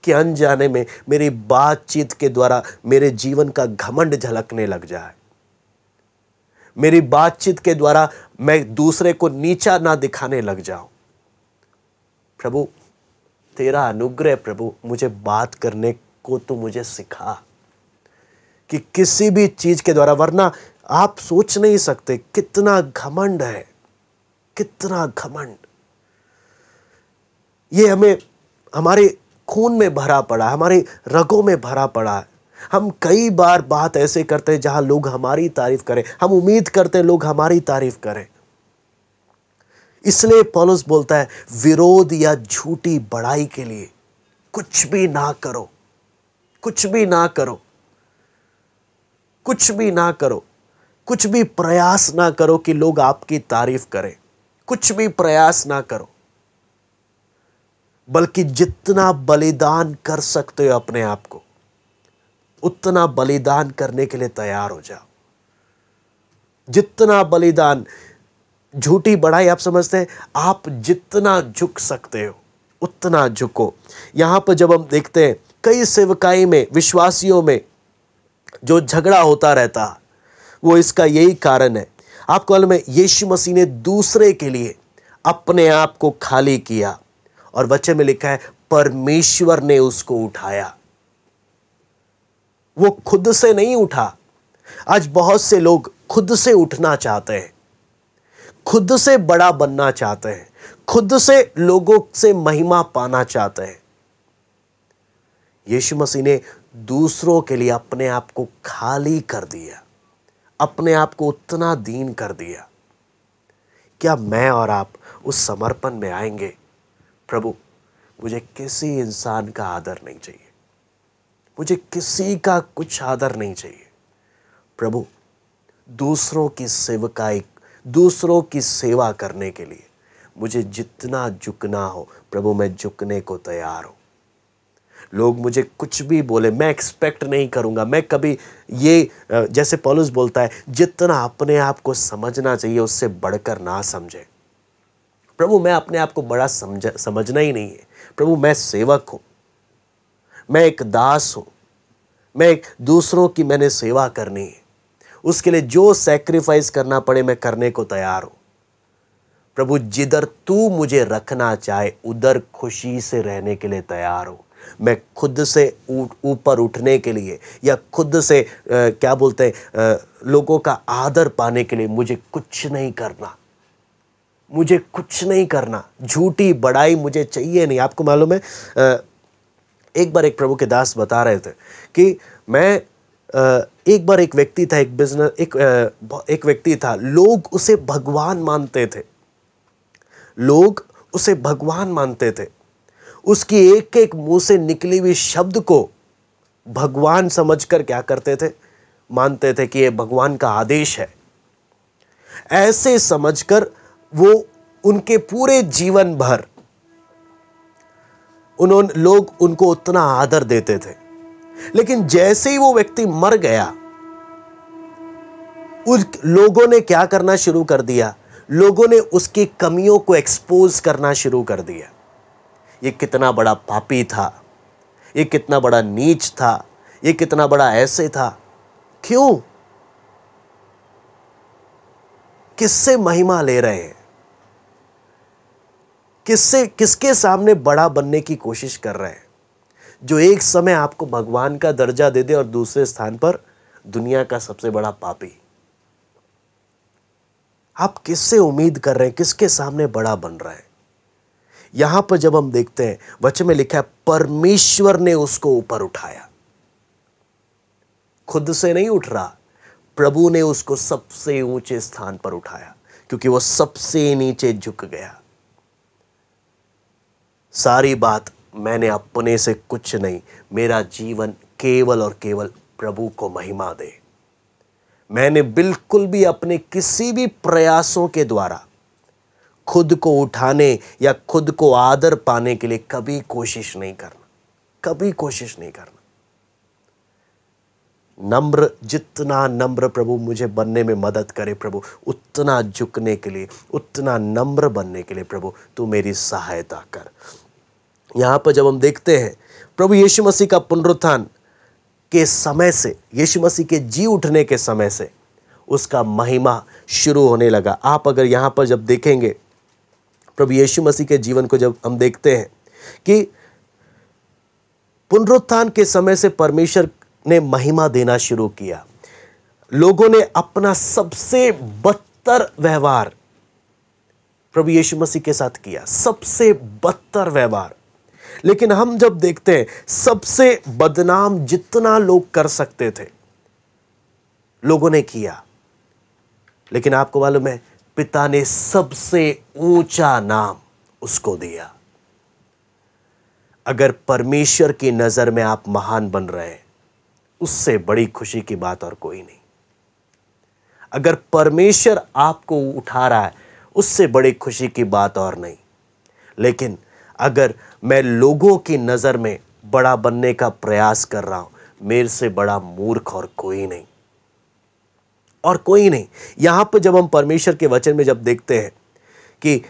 कि अनजाने में मेरी बातचीत के द्वारा मेरे जीवन का घमंड झलकने लग जाए, मेरी बातचीत के द्वारा मैं दूसरे को नीचा ना दिखाने लग जाऊं। प्रभु तेरा अनुग्रह, प्रभु मुझे बात करने को तो मुझे सिखा कि किसी भी चीज के द्वारा, वरना आप सोच नहीं सकते कितना घमंड है, कितना घमंड। ये हमें हमारे खून में भरा पड़ा, हमारे रगों में भरा पड़ा है। हम कई बार बात ऐसे करते हैं जहां लोग हमारी तारीफ करें, हम उम्मीद करते हैं लोग हमारी तारीफ करें। इसलिए पौलुस बोलता है विरोध या झूठी बड़ाई के लिए कुछ भी ना करो, कुछ भी ना करो, कुछ भी ना करो, कुछ भी प्रयास ना करो कि लोग आपकी तारीफ करें, कुछ भी प्रयास ना करो, बल्कि जितना बलिदान कर सकते हो अपने आप को, उतना बलिदान करने के लिए तैयार हो जाओ। जितना बलिदान, झूठी बड़ाई आप समझते हैं, आप जितना झुक सकते हो उतना झुको। यहां पर जब हम देखते हैं कई सेवकाई में, विश्वासियों में जो झगड़ा होता रहता, वो इसका यही कारण है। आपको मालूम है यीशु मसीह ने दूसरे के लिए अपने आप को खाली किया, और वचन में लिखा है परमेश्वर ने उसको उठाया, वो खुद से नहीं उठा। आज बहुत से लोग खुद से उठना चाहते हैं, खुद से बड़ा बनना चाहते हैं, खुद से लोगों से महिमा पाना चाहते हैं। यीशु मसीह ने दूसरों के लिए अपने आप को खाली कर दिया, अपने आप को उतना दीन कर दिया। क्या मैं और आप उस समर्पण में आएंगे? प्रभु मुझे किसी इंसान का आदर नहीं चाहिए, मुझे किसी का कुछ आदर नहीं चाहिए। प्रभु दूसरों की सेवकाई, दूसरों की सेवा करने के लिए मुझे जितना झुकना हो, प्रभु मैं झुकने को तैयार हूं। लोग मुझे कुछ भी बोले, मैं एक्सपेक्ट नहीं करूंगा। मैं कभी ये, जैसे पौलुस बोलता है, जितना अपने आप को समझना चाहिए उससे बढ़कर ना समझे। प्रभु मैं अपने आप को बड़ा समझना ही नहीं है। प्रभु मैं सेवक हूं, मैं एक दास हूं, मैं एक दूसरों की मैंने सेवा करनी है, उसके लिए जो सैक्रिफाइस करना पड़े मैं करने को तैयार हूं। प्रभु जिधर तू मुझे रखना चाहे उधर खुशी से रहने के लिए तैयार हूं। मैं खुद से ऊपर उठने के लिए या खुद से क्या बोलते हैं, लोगों का आदर पाने के लिए मुझे कुछ नहीं करना, मुझे कुछ नहीं करना। झूठी बड़ाई मुझे चाहिए नहीं। आपको मालूम है एक बार एक प्रभु के दास बता रहे थे कि मैं एक बार एक व्यक्ति था, एक बिजनेस, एक व्यक्ति था, लोग उसे भगवान मानते थे, लोग उसे भगवान मानते थे। उसकी एक एक मुंह से निकली हुई शब्द को भगवान समझकर क्या करते थे, मानते थे कि यह भगवान का आदेश है। ऐसे समझकर वो उनके पूरे जीवन भर लोग उनको उतना आदर देते थे। लेकिन जैसे ही वो व्यक्ति मर गया, उन लोगों ने क्या करना शुरू कर दिया, लोगों ने उसकी कमियों को एक्सपोज करना शुरू कर दिया। ये कितना बड़ा पापी था, ये कितना बड़ा नीच था, ये कितना बड़ा ऐसे था। क्यों? किससे महिमा ले रहे हैं? किसके सामने बड़ा बनने की कोशिश कर रहे हैं? जो एक समय आपको भगवान का दर्जा दे दे और दूसरे स्थान पर दुनिया का सबसे बड़ा पापी। आप किससे उम्मीद कर रहे हैं? किसके सामने बड़ा बन रहे हैं? यहां पर जब हम देखते हैं, वचन में लिखा है परमेश्वर ने उसको ऊपर उठाया। खुद से नहीं उठ रहा, प्रभु ने उसको सबसे ऊंचे स्थान पर उठाया, क्योंकि वो सबसे नीचे झुक गया। सारी बात मैंने अपने से कुछ नहीं, मेरा जीवन केवल और केवल प्रभु को महिमा दे। मैंने बिल्कुल भी अपने किसी भी प्रयासों के द्वारा खुद को उठाने या खुद को आदर पाने के लिए कभी कोशिश नहीं करना, कभी कोशिश नहीं करना। नम्र, जितना नम्र प्रभु मुझे बनने में मदद करे प्रभु, उतना झुकने के लिए, उतना नम्र बनने के लिए प्रभु तू मेरी सहायता कर। यहां पर जब हम देखते हैं प्रभु यीशु मसीह का पुनरुत्थान के समय से, यीशु मसीह के जी उठने के समय से उसका महिमा शुरू होने लगा। आप अगर यहां पर जब देखेंगे प्रभु यीशु मसीह के जीवन को, जब हम देखते हैं कि पुनरुत्थान के समय से परमेश्वर ने महिमा देना शुरू किया। लोगों ने अपना सबसे बदतर व्यवहार प्रभु यीशु मसीह के साथ किया, सबसे बदतर व्यवहार। लेकिन हम जब देखते हैं सबसे बदनाम जितना लोग कर सकते थे लोगों ने किया, लेकिन आपको मालूम है पिता ने सबसे ऊंचा नाम उसको दिया। अगर परमेश्वर की नजर में आप महान बन रहे हैं, उससे बड़ी खुशी की बात और कोई नहीं। अगर परमेश्वर आपको उठा रहा है, उससे बड़ी खुशी की बात और नहीं। लेकिन अगर मैं लोगों की नजर में बड़ा बनने का प्रयास कर रहा हूं, मेरे से बड़ा मूर्ख और कोई नहीं, और कोई नहीं। यहां पर जब हम परमेश्वर के वचन में जब देखते हैं कि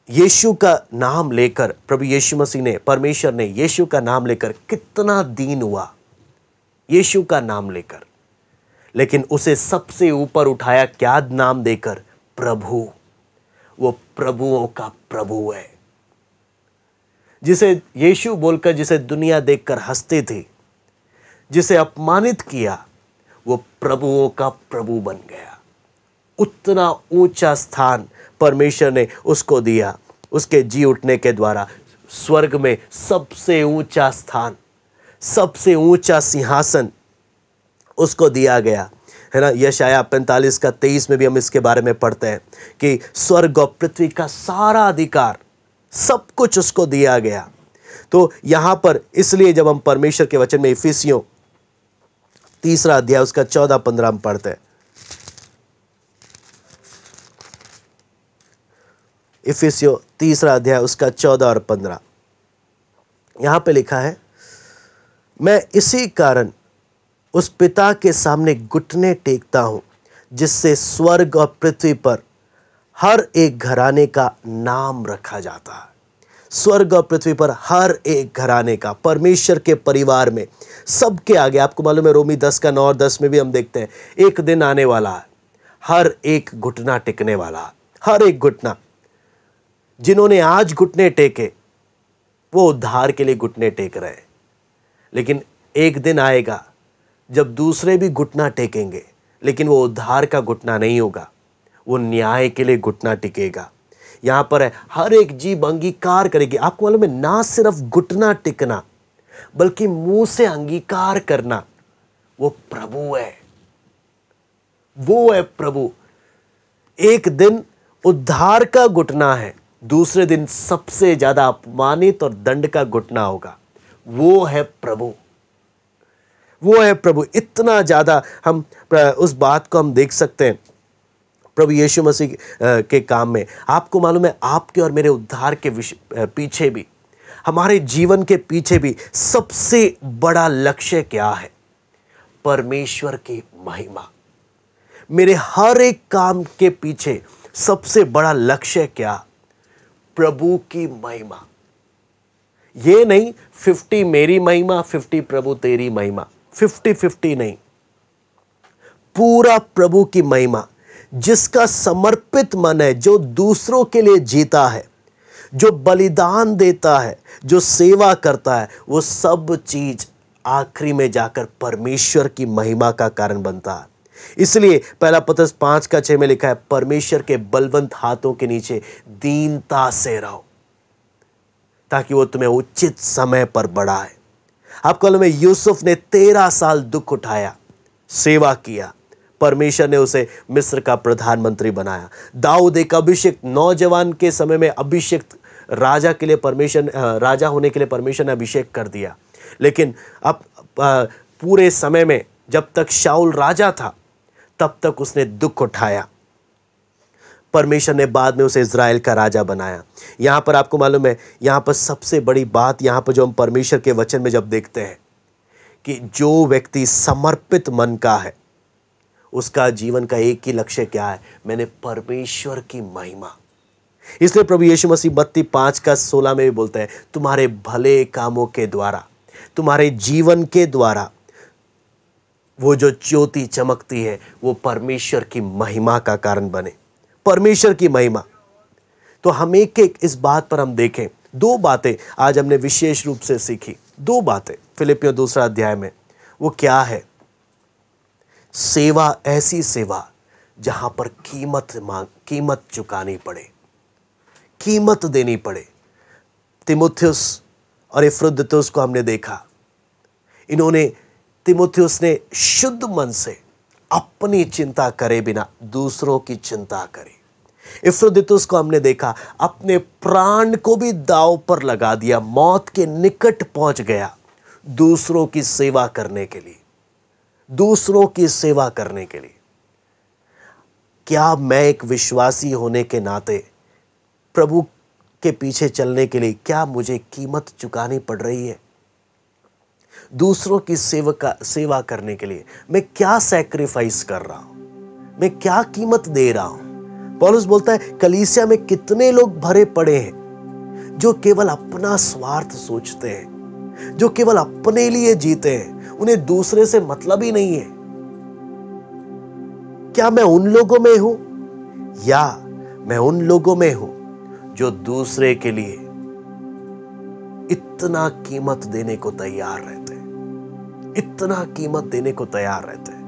यीशु का नाम लेकर प्रभु यीशु मसीह ने, परमेश्वर ने यीशु का नाम लेकर कितना दीन हुआ, यीशु का नाम लेकर, लेकिन उसे सबसे ऊपर उठाया क्या नाम देकर? प्रभु। वो प्रभुओं का प्रभु है। जिसे यीशु बोलकर जिसे दुनिया देखकर हंसती थी, जिसे अपमानित किया, वो प्रभुओं का प्रभु बन गया। उतना ऊंचा स्थान परमेश्वर ने उसको दिया। उसके जी उठने के द्वारा स्वर्ग में सबसे ऊंचा स्थान, सबसे ऊंचा सिंहासन उसको दिया गया, है ना। यशाया 45:23 में भी हम इसके बारे में पढ़ते हैं कि स्वर्ग और पृथ्वी का सारा अधिकार, सब कुछ उसको दिया गया। तो यहां पर इसलिए जब हम परमेश्वर के वचन में इफिसियों 3 अध्याय उसका 14-15 हम पढ़ते हैं। इफिसियों 3 अध्याय उसका 14 और 15, यहां पे लिखा है, मैं इसी कारण उस पिता के सामने घुटने टेकता हूं जिससे स्वर्ग और पृथ्वी पर हर एक घराने का नाम रखा जाता है। स्वर्ग और पृथ्वी पर हर एक घराने का, परमेश्वर के परिवार में सबके आगे, आपको मालूम है रोमी 10:9 और 10 में भी हम देखते हैं, एक दिन आने वाला है, हर एक घुटना टिकने वाला है, हर एक घुटना। जिन्होंने आज घुटने टेके वो उद्धार के लिए घुटने टेक रहे हैं, लेकिन एक दिन आएगा जब दूसरे भी घुटना टेकेंगे, लेकिन वो उद्धार का घुटना नहीं होगा, वो न्याय के लिए घुटना टिकेगा। यहां पर है, हर एक जीभ अंगीकार करेगी। आपको मालूम है, ना सिर्फ घुटना टिकना बल्कि मुंह से अंगीकार करना, वो प्रभु है, वो है प्रभु। एक दिन उद्धार का घुटना है, दूसरे दिन सबसे ज्यादा अपमानित और दंड का घुटना होगा। वो है प्रभु, वो है प्रभु। इतना ज्यादा हम उस बात को हम देख सकते हैं प्रभु यीशु मसीह के काम में। आपको मालूम है, आपके और मेरे उद्धार के पीछे भी, हमारे जीवन के पीछे भी सबसे बड़ा लक्ष्य क्या है? परमेश्वर की महिमा। मेरे हर एक काम के पीछे सबसे बड़ा लक्ष्य क्या? प्रभु की महिमा। ये नहीं 50 मेरी महिमा, 50 प्रभु तेरी महिमा, 50-50 नहीं, पूरा प्रभु की महिमा। जिसका समर्पित मन है, जो दूसरों के लिए जीता है, जो बलिदान देता है, जो सेवा करता है, वो सब चीज आखिरी में जाकर परमेश्वर की महिमा का कारण बनता है। इसलिए पहला पत्रस 5:6 में लिखा है, परमेश्वर के बलवंत हाथों के नीचे दीनता से रहो ताकि वो तुम्हें उचित समय पर बढ़ाए। आपको मालूम है, यूसुफ ने 13 साल दुख उठाया, सेवा किया, परमेश्वर ने उसे मिस्र का प्रधानमंत्री बनाया। दाऊद एक अभिषिक्त नौजवान के समय में अभिषिक्त राजा के लिए राजा होने के लिए परमेश्वर ने अभिषेक कर दिया। लेकिन अब पूरे समय में जब तक शाऊल राजा था तब तक उसने दुख उठाया। परमेश्वर ने बाद में उसे इज़राइल का राजा बनाया। यहाँ पर आपको मालूम है, यहाँ पर सबसे बड़ी बात, यहाँ पर जो हम परमेश्वर के वचन में जब देखते हैं कि जो व्यक्ति समर्पित मन का है उसका जीवन का एक ही लक्ष्य क्या है, मैंने परमेश्वर की महिमा। इसलिए प्रभु यीशु मसीह मत्ती 5:16 में भी बोलते हैं, तुम्हारे भले कामों के द्वारा, तुम्हारे जीवन के द्वारा वो जो ज्योति चमकती है वो परमेश्वर की महिमा का कारण बने, परमेश्वर की महिमा। तो हम एक एक इस बात पर हम देखें। दो बातें आज हमने विशेष रूप से सीखी, दो बातें फिलिपियों 2 अध्याय में। वो क्या है? सेवा, ऐसी सेवा जहां पर कीमत चुकानी पड़े, कीमत देनी पड़े। तीमुथियुस और इफ्रुदितुस को हमने देखा, तीमुथियुस ने शुद्ध मन से अपनी चिंता करे बिना दूसरों की चिंता करे। इफ्रुदितुस को हमने देखा, अपने प्राण को भी दांव पर लगा दिया, मौत के निकट पहुंच गया दूसरों की सेवा करने के लिए, दूसरों की सेवा करने के लिए। क्या मैं एक विश्वासी होने के नाते प्रभु के पीछे चलने के लिए क्या मुझे कीमत चुकानी पड़ रही है? दूसरों की सेवा करने के लिए मैं क्या सैक्रिफाइस कर रहा हूं, मैं क्या कीमत दे रहा हूं? पौलुस बोलता है, कलीसिया में कितने लोग भरे पड़े हैं जो केवल अपना स्वार्थ सोचते हैं, जो केवल अपने लिए जीते हैं, उन्हें दूसरे से मतलब ही नहीं है। क्या मैं उन लोगों में हूं या मैं उन लोगों में हूं जो दूसरे के लिए इतना कीमत देने को तैयार रहते हैं, इतना कीमत देने को तैयार रहते हैं?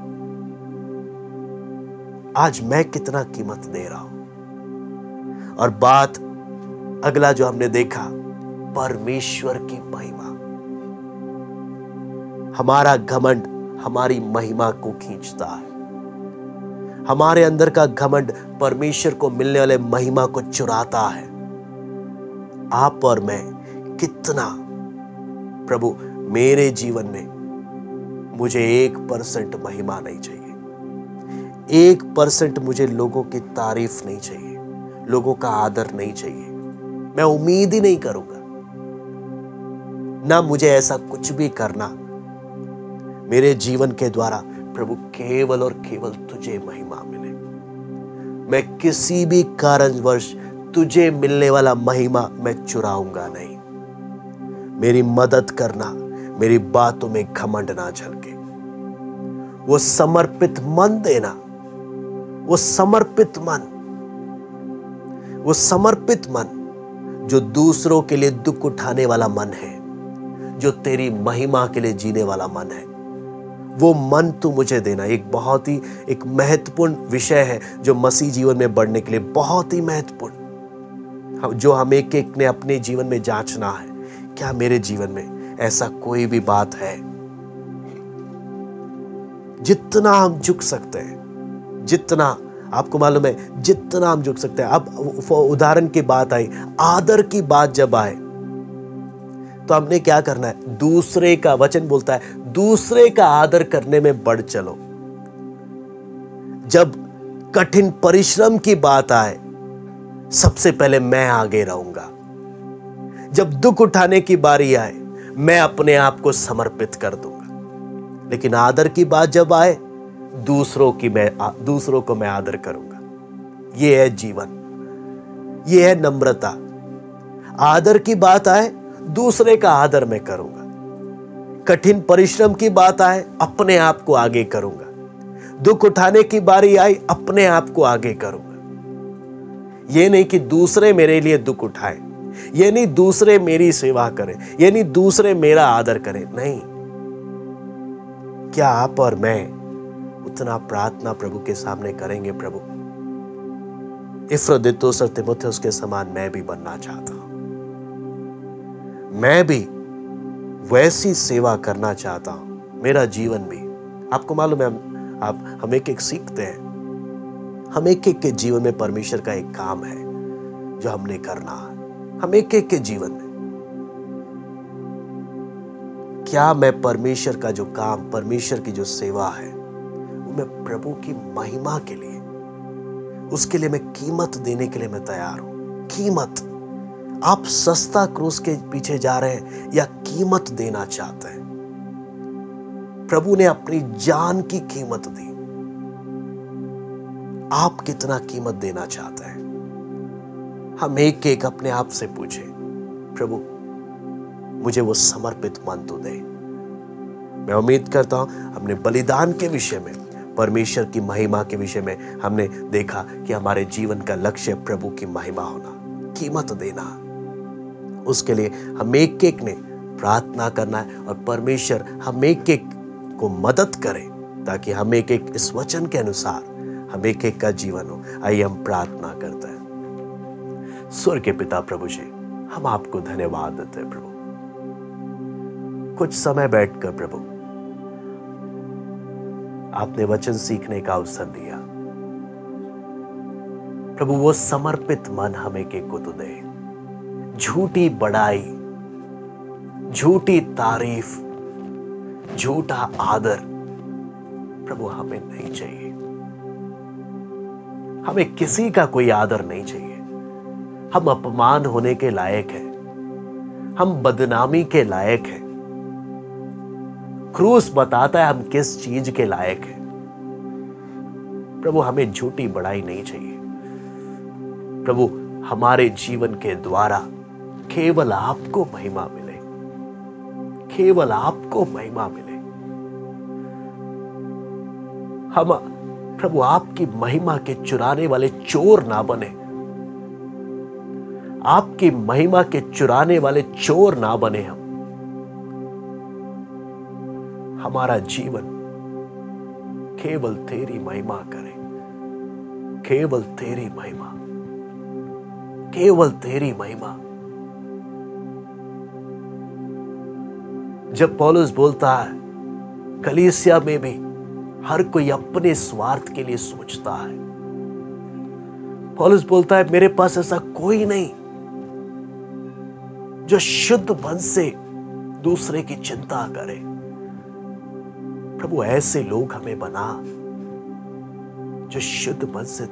आज मैं कितना कीमत दे रहा हूं? और बात अगला जो हमने देखा, परमेश्वर की महिमा। हमारा घमंड हमारी महिमा को खींचता है, हमारे अंदर का घमंड परमेश्वर को मिलने वाले महिमा को चुराता है। आप और मैं कितना, प्रभु मेरे जीवन में मुझे 1% महिमा नहीं चाहिए, 1% मुझे लोगों की तारीफ नहीं चाहिए, लोगों का आदर नहीं चाहिए। मैं उम्मीद ही नहीं करूंगा, ना मुझे ऐसा कुछ भी करना। मेरे जीवन के द्वारा प्रभु केवल और केवल तुझे महिमा मिले। मैं किसी भी कारणवश तुझे मिलने वाला महिमा मैं चुराऊंगा नहीं। मेरी मदद करना, मेरी बातों में घमंड ना झलके। वो समर्पित मन देना, वो समर्पित मन जो दूसरों के लिए दुख उठाने वाला मन है, जो तेरी महिमा के लिए जीने वाला मन है, वो मन तू मुझे देना। एक बहुत ही एक महत्वपूर्ण विषय है जो मसीह जीवन में बढ़ने के लिए बहुत ही महत्वपूर्ण, जो हम एक एक ने अपने जीवन में जांचना है। क्या मेरे जीवन में ऐसा कोई भी बात है? जितना हम झुक सकते हैं, जितना आपको मालूम है, जितना हम झुक सकते हैं। अब उदाहरण की बात आई, आदर की बात जब आए तो हमने क्या करना है? दूसरे का, वचन बोलता है दूसरे का आदर करने में बढ़ चलो। जब कठिन परिश्रम की बात आए, सबसे पहले मैं आगे रहूंगा। जब दुख उठाने की बारी आए, मैं अपने आप को समर्पित कर दूंगा। लेकिन आदर की बात जब आए, दूसरों को मैं आदर करूंगा। यह है जीवन, यह है नम्रता। आदर की बात आए, दूसरे का आदर मैं करूंगा। कठिन परिश्रम की बात आए, अपने आप को आगे करूंगा। दुख उठाने की बारी आई, अपने आप को आगे करूंगा। यह नहीं कि दूसरे मेरे लिए दुख उठाए, यह नहीं दूसरे मेरी सेवा करें, यह नहीं दूसरे मेरा आदर करें। नहीं, क्या आप और मैं उतना प्रार्थना प्रभु के सामने करेंगे? प्रभु, इफ्रुदितुस और तीमुथियुस के समान मैं भी बनना चाहता हूं, मैं भी वैसी सेवा करना चाहता हूं। मेरा जीवन भी, आपको मालूम है, आप हम एक एक सीखते हैं। हम एक एक के जीवन में परमेश्वर का एक काम है जो हमने करना है। हम एक एक के जीवन में क्या मैं परमेश्वर का जो काम, परमेश्वर की जो सेवा है, वो मैं प्रभु की महिमा के लिए, उसके लिए मैं कीमत देने के लिए मैं तैयार हूं। कीमत, आप सस्ता क्रूस के पीछे जा रहे हैं या कीमत देना चाहते हैं? प्रभु ने अपनी जान की कीमत दी। आप कितना कीमत देना चाहते हैं? हम एक एक अपने आप से पूछें, प्रभु मुझे वो समर्पित मन तो दे। मैं उम्मीद करता हूं हमने बलिदान के विषय में, परमेश्वर की महिमा के विषय में हमने देखा कि हमारे जीवन का लक्ष्य प्रभु की महिमा होना, कीमत देना। उसके लिए हम एक एक ने प्रार्थना करना है और परमेश्वर हम एक एक को मदद करे ताकि हम एक एक इस वचन के अनुसार हम एक एक का जीवन हो। आइए हम प्रार्थना करते हैं। स्वर्ग के पिता प्रभु जी, हम आपको धन्यवाद देते हैं प्रभु। कुछ समय बैठकर प्रभु आपने वचन सीखने का अवसर दिया। प्रभु वो समर्पित मन हम एक एक को तो दे। झूठी बड़ाई, झूठी तारीफ, झूठा आदर प्रभु हमें नहीं चाहिए। हमें किसी का कोई आदर नहीं चाहिए। हम अपमान होने के लायक हैं, हम बदनामी के लायक हैं। क्रूस बताता है हम किस चीज के लायक हैं। प्रभु हमें झूठी बड़ाई नहीं चाहिए। प्रभु हमारे जीवन के द्वारा केवल आपको महिमा मिले, केवल आपको महिमा मिले। हम प्रभु आपकी महिमा के चुराने वाले चोर ना बने, आपकी महिमा के चुराने वाले चोर ना बने। हम हमारा जीवन केवल तेरी महिमा करे, केवल तेरी महिमा, केवल तेरी महिमा। जब पौलुस बोलता है कलीसिया में भी हर कोई अपने स्वार्थ के लिए सोचता है, पौलुस बोलता है मेरे पास ऐसा कोई नहीं जो शुद्ध मन से दूसरे की चिंता करे। प्रभु ऐसे लोग हमें बना जो शुद्ध मन से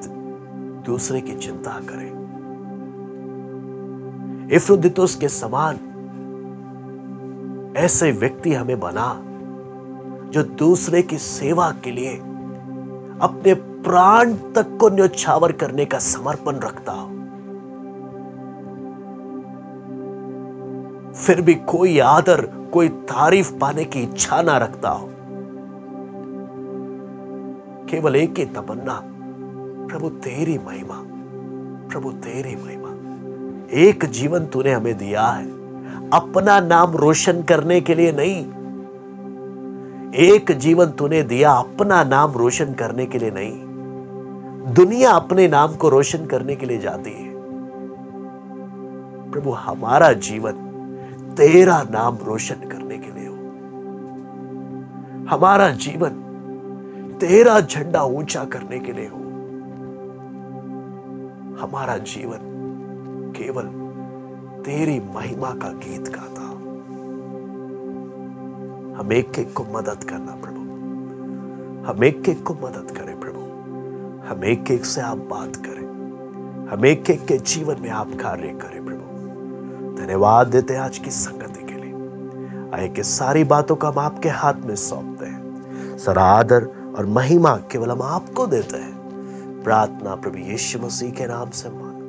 दूसरे की चिंता करे। इफ्रुदितुस के समान ऐसे व्यक्ति हमें बना जो दूसरे की सेवा के लिए अपने प्राण तक को न्योछावर करने का समर्पण रखता हो, फिर भी कोई आदर, कोई तारीफ पाने की इच्छा ना रखता हो। केवल एक ही तमन्ना, प्रभु तेरी महिमा, प्रभु तेरी महिमा। एक जीवन तूने हमें दिया है अपना नाम रोशन करने के लिए नहीं। एक जीवन तूने दिया अपना नाम रोशन करने के लिए नहीं। दुनिया अपने नाम को रोशन करने के लिए जाती है। प्रभु हमारा जीवन तेरा नाम रोशन करने के लिए हो। हमारा जीवन तेरा झंडा ऊंचा करने के लिए हो। हमारा जीवन केवल तेरी महिमा का गीत गाता हो। हम एक एक को मदद करना प्रभु, हम एक एक को मदद करें प्रभु। हम एक एक से आप बात करें, हम एक एक के जीवन में आप कार्य करें प्रभु। धन्यवाद देते हैं आज की संगति के लिए। आए कि सारी बातों को हम आपके हाथ में सौंपते हैं। सारा आदर और महिमा केवल हम आपको देते हैं। प्रार्थना प्रभु यीशु मसीह के नाम से मांगते हैं।